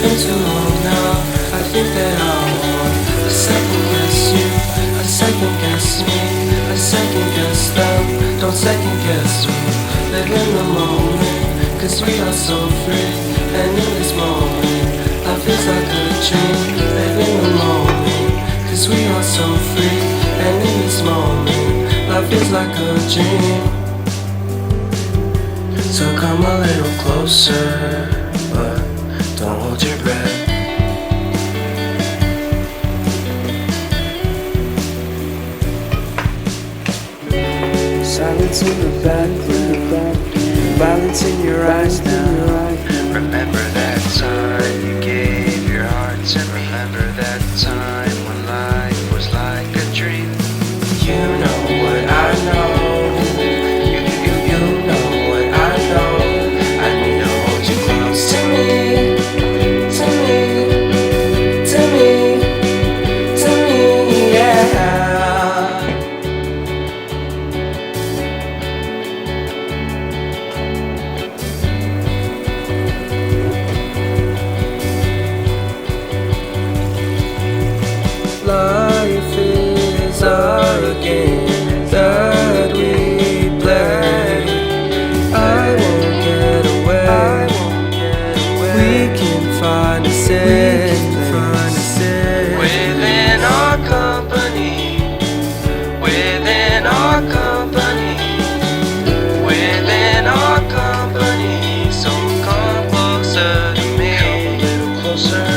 been too long now. I think that I want a second guess you, a second guess me, a second guess them. Don't second guess who. Live in the moment, cause we are so free. And in this moment, life is like a dream. Live in the moment, cause we are so free. And in this moment, life is like a dream. So come a little closer, but don't hold your breath. Silence in the background, violence in your eyes now. Remember that time you gave your heart to me. Remember that time when life was like a dream. You know what I know. You know what I know. I need to hold you close to me, to me, to me, to me, yeah. Life is a game that we play. I won't get away. We can find a safe place Within our company, within our company, within our company. So come closer to me, come a little closer.